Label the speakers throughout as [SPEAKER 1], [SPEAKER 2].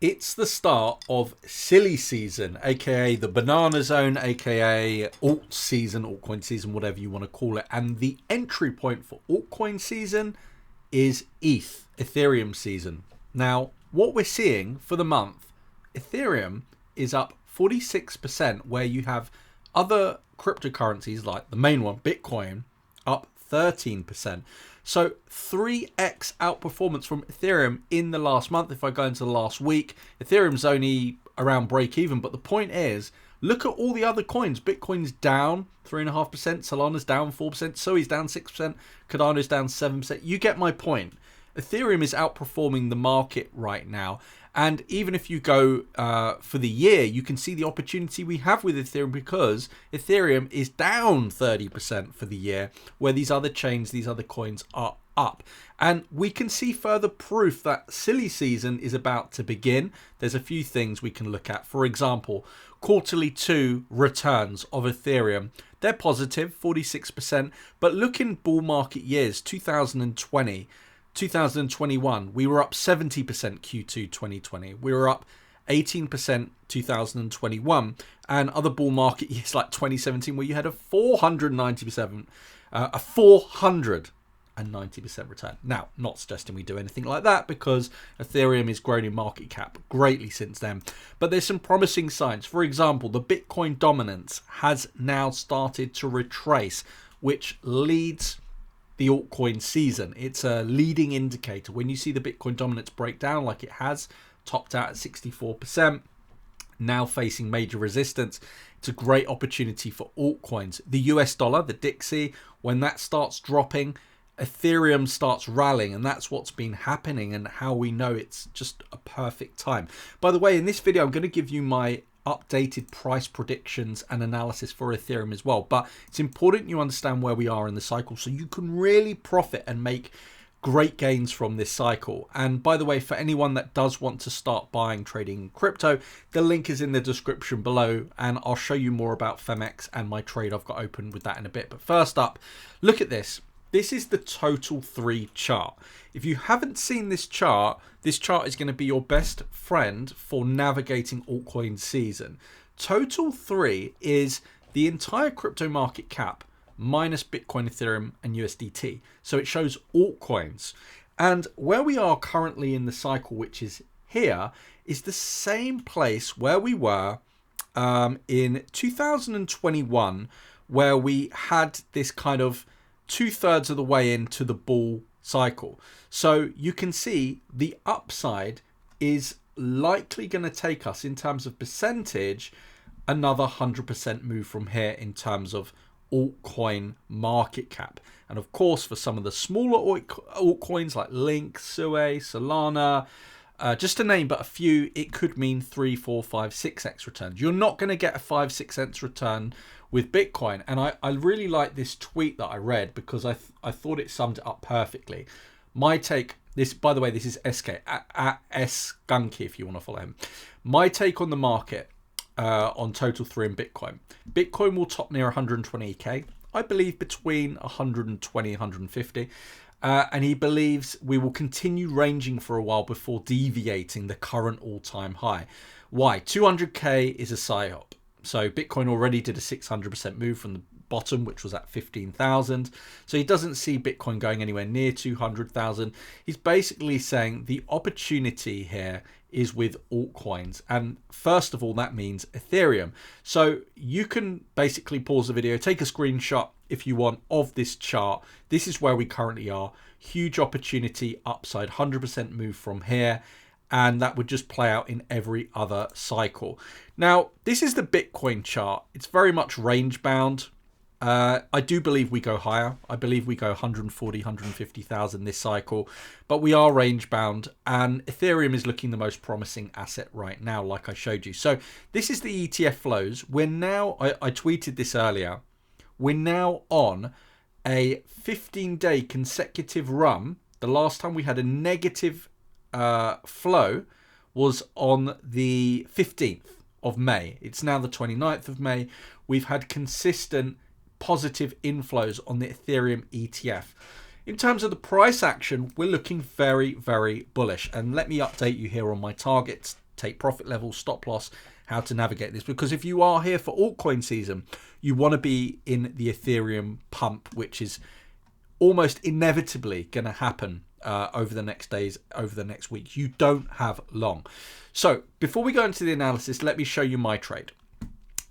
[SPEAKER 1] It's the start of silly season, aka the banana zone, aka alt season, altcoin season, whatever you want to call it. And the entry point for altcoin season is Ethereum season. Now, what we're seeing for the month, Ethereum is up 46%, where you have other cryptocurrencies like the main one, Bitcoin, up 13%. So 3x outperformance from Ethereum in the last month. If I go into the last week, Ethereum's only around break even. But the point is, look at all the other coins. Bitcoin's down 3.5%, Solana's down 4%, 𝗬𝗍's down 6%, Cardano's down 7%. You get my point. Ethereum is outperforming the market right now. And even if you go for the year, you can see the opportunity we have with Ethereum, because Ethereum is down 30% for the year, where these other chains, these other coins are up. And we can see further proof that silly season is about to begin. There's a few things we can look at. For example, quarterly 2 returns of Ethereum. They're positive, 46%. But look in bull market years, 2020, 2021, we were up 70% Q2 2020. We were up 18% 2021. And other bull market years like 2017, where you had a 490% return. Now, not suggesting we do anything like that, because Ethereum is grown in market cap greatly since then. But there's some promising signs. For example, the Bitcoin dominance has now started to retrace, which leads the altcoin season. It's a leading indicator. When you see the Bitcoin dominance break down like it has, topped out at 64%, now facing major resistance, it's a great opportunity for altcoins. The US dollar, the 𝗍𝗍𝗄𝗧, when that starts dropping, Ethereum starts rallying, and that's what's been happening, and how we know it's just a perfect time. By the way, in this video, I'm going to give you my updated price predictions and analysis for Ethereum as well. But it's important you understand where we are in the cycle, so you can really profit and make great gains from this cycle. And by the way, for anyone that does want to start buying, trading crypto, the link is in the description below, and I'll show you more about 𝗵𝗻𝗄𝗃 and my trade I've got open with that in a bit. But first up, look at this. This is the Total3 chart. If you haven't seen this chart is going to be your best friend for navigating altcoin season. Total3 is the entire crypto market cap minus Bitcoin, Ethereum, and USDT. So it shows altcoins. And where we are currently in the cycle, which is here, is the same place where we were in 2021, where we had this kind of 2/3 of the way into the bull cycle. So you can see the upside is likely going to take us, in terms of percentage, another 100% move from here in terms of altcoin market cap. And of course, for some of the smaller altcoins like Link, 𝗬𝗍𝗱𝗏, Solana, just to name but a few, it could mean 3, 4, 5, 6x returns. You're not going to get a 5, 6x return with Bitcoin. And I really like this tweet that I read, because I thought it summed it up perfectly. My take, this, by the way, this is SK, at 𝗧𝗿𝗀𝗆𝗃 if you want to follow him. My take on the market on Total3 and Bitcoin. Bitcoin will top near 120k. I believe between 120, 150. And he believes we will continue ranging for a while before deviating the current all-time high. Why? 200k is a psyop. So Bitcoin already did a 600% move from the bottom, which was at 15,000. So he doesn't see Bitcoin going anywhere near 200,000. He's basically saying the opportunity here is with altcoins. And first of all, that means Ethereum. So you can basically pause the video, take a screenshot if you want of this chart. This is where we currently are. Huge opportunity, upside, 100% move from here. And that would just play out in every other cycle. Now, this is the Bitcoin chart. It's very much range bound. I do believe we go higher. I believe we go 140, 150,000 this cycle, but we are range bound, and Ethereum is looking the most promising asset right now, like I showed you. So this is the ETF flows. We're now, I tweeted this earlier, we're now on a 15-day consecutive run. The last time we had a negative flow was on the 15th of May. It's now the 29th of May. We've had consistent positive inflows on the Ethereum ETF. In terms of the price action, we're looking very, very bullish. And let me update you here on my targets. take profit levels, stop loss, how to navigate this. Because if you are here for altcoin season, you want to be in the Ethereum pump, which is almost inevitably going to happen over the next days, over the next week. You don't have long. So before we go into the analysis, let me show you my trade.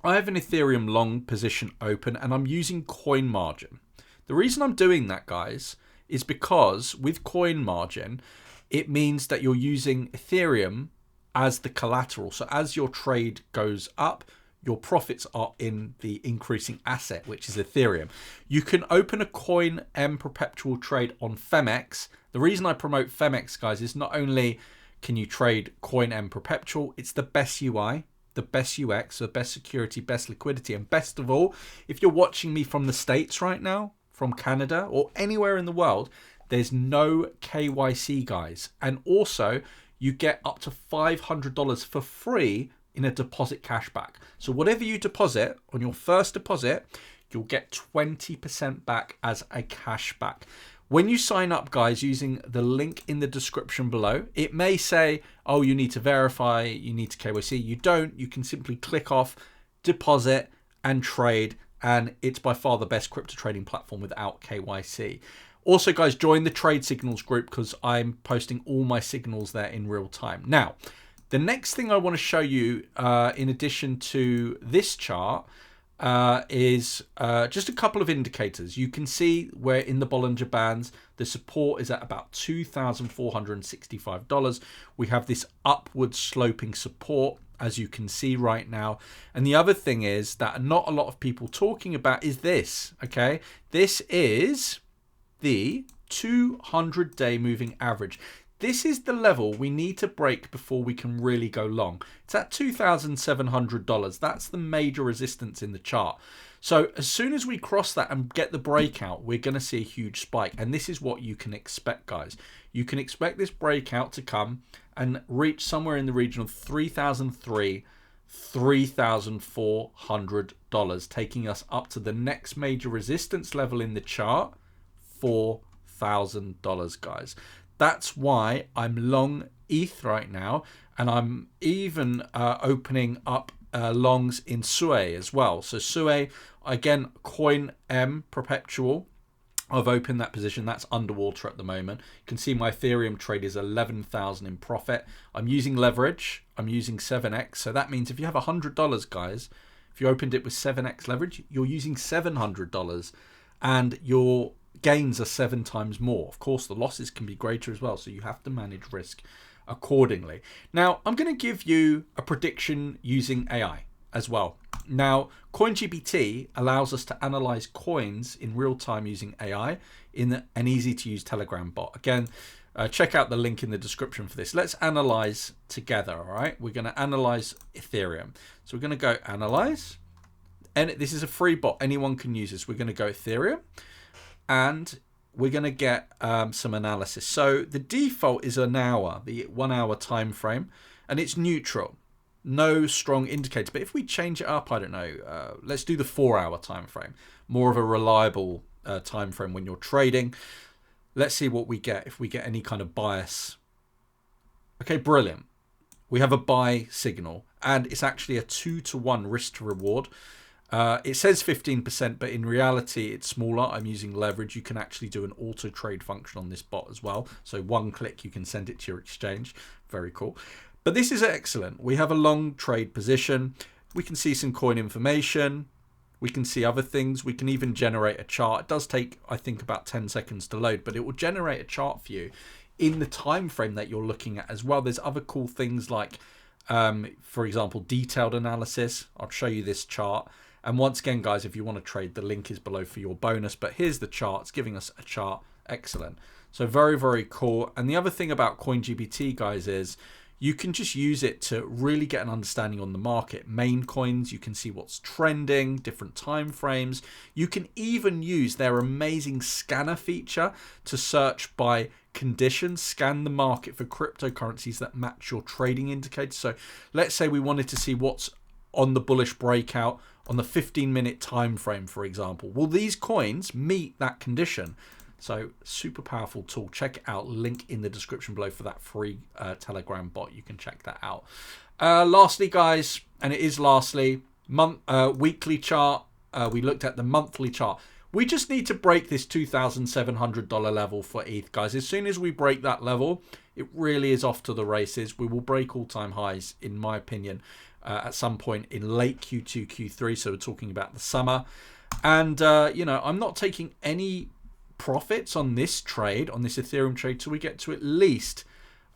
[SPEAKER 1] I have an Ethereum long position open and I'm using coin margin. The reason I'm doing that, guys, is because with coin margin, it means that you're using Ethereum as the collateral. So as your trade goes up, your profits are in the increasing asset, which is Ethereum. You can open a 𝗁𝗵 perpetual trade on FEMX. The reason I promote FEMX, guys, is not only can you trade 𝗁𝗵 perpetual, it's the best UI, the best UX, the best security, best liquidity, and best of all, if you're watching me from the States right now, from Canada, or anywhere in the world, there's no KYC, guys. And also, you get up to $500 for free in a deposit cashback. So whatever you deposit on your first deposit, you'll get 20% back as a cashback. When you sign up, guys, using the link in the description below, it may say, oh, you need to verify, you need to KYC. You don't. You can simply click off, deposit, and trade. And it's by far the best crypto trading platform without KYC. Also, guys, join the Trade Signals group because I'm posting all my signals there in real time. Now, the next thing I want to show you, in addition to this chart, is just a couple of indicators. You can see where in the Bollinger Bands, the support is at about $2,465. We have this upward sloping support, as you can see right now. And the other thing is that not a lot of people talking about is this, okay? This is the 200-day moving average. This is the level we need to break before we can really go long. It's at $2,700. That's the major resistance in the chart. So as soon as we cross that and get the breakout, we're going to see a huge spike. And this is what you can expect, guys. You can expect this breakout to come and reach somewhere in the region of $3,300, $3,400, taking us up to the next major resistance level in the chart, $4,000, guys. That's why I'm long ETH right now, and I'm even opening up longs in 𝗬𝗍 as well. So 𝗬𝗍, again, 𝗁𝗵 perpetual. I've opened that position. That's underwater at the moment. You can see my Ethereum trade is 11,000 in profit. I'm using leverage. I'm using 7x. So that means if you have $100, guys, if you opened it with 7x leverage, you're using $700, and your gains are 7 times more. Of course, the losses can be greater as well, so you have to manage risk accordingly. Now, I'm going to give you a prediction using AI as well. Now, CoinGPT allows us to analyze coins in real time using AI in an easy-to-use Telegram bot. Again, check out the link in the description for this. Let's analyze together, all right? We're going to analyze Ethereum. So we're going to go analyze, and this is a free bot. Anyone can use this. We're going to go Ethereum, and we're going to get some analysis. So the default is an hour, the 1 hour time frame, and it's neutral. No strong indicator. But if we change it up, I don't know, let's do the 4 hour time frame. More of a reliable time frame when you're trading. Let's see what we get, if we get any kind of bias. Okay, brilliant. We have a buy signal, and it's actually a 2-to-1 risk to reward. It says 15%, but in reality, it's smaller. I'm using leverage. You can actually do an auto trade function on this bot as well. So 1 click, you can send it to your exchange. Very cool. But this is excellent. We have a long trade position. We can see some coin information. We can see other things. We can even generate a chart. It does take, I think, about 10 seconds to load, but it will generate a chart for you in the time frame that you're looking at as well. There's other cool things like, for example, detailed analysis. I'll show you this chart. And once again, guys, if you want to trade, the link is below for your bonus. But here's the chart. It's giving us a chart. Excellent. So very, very cool. And the other thing about CoinGPT, guys, is you can just use it to really get an understanding on the market. Main coins, you can see what's trending, different time frames. You can even use their amazing scanner feature to search by conditions, scan the market for cryptocurrencies that match your trading indicators. So let's say we wanted to see what's on the bullish breakout on the 15-minute time frame, for example. Well, these coins meet that condition. So super powerful tool. Check it out. Link in the description below for that free Telegram bot. You can check that out. Lastly, guys, and it is lastly, weekly chart. We looked at the monthly chart. We just need to break this $2,700 level for ETH, guys. As soon as we break that level, it really is off to the races. We will break all-time highs, in my opinion, at some point in late Q2, Q3. So we're talking about the summer. And, you know, I'm not taking any profits on this trade, on this Ethereum trade, till we get to at least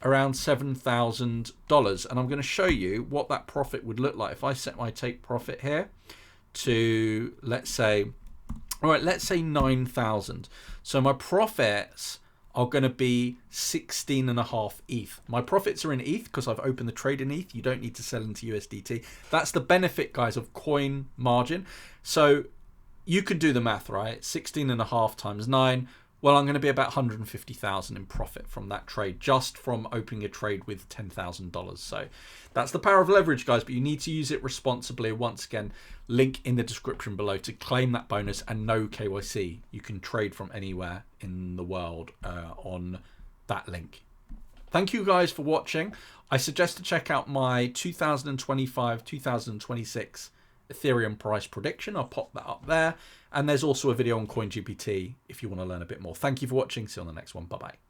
[SPEAKER 1] around $7,000. And I'm going to show you what that profit would look like. If I set my take profit here to, let's say, all right, let's say 9,000. So my profits are going to be 16.5 ETH. My profits are in ETH because I've opened the trade in ETH. You don't need to sell into USDT. That's the benefit, guys, of coin margin. So you could do the math, right? 16.5 times 9. Well, I'm going to be about 150,000 in profit from that trade, just from opening a trade with $10,000. So that's the power of leverage, guys, but you need to use it responsibly. Once again, link in the description below to claim that bonus and no KYC. You can trade from anywhere in the world on that link. Thank you guys for watching. I suggest to check out my 2025-2026 Ethereum price prediction. I'll pop that up there. And there's also a video on CoinGPT if you want to learn a bit more. Thank you for watching. See you on the next one. Bye-bye.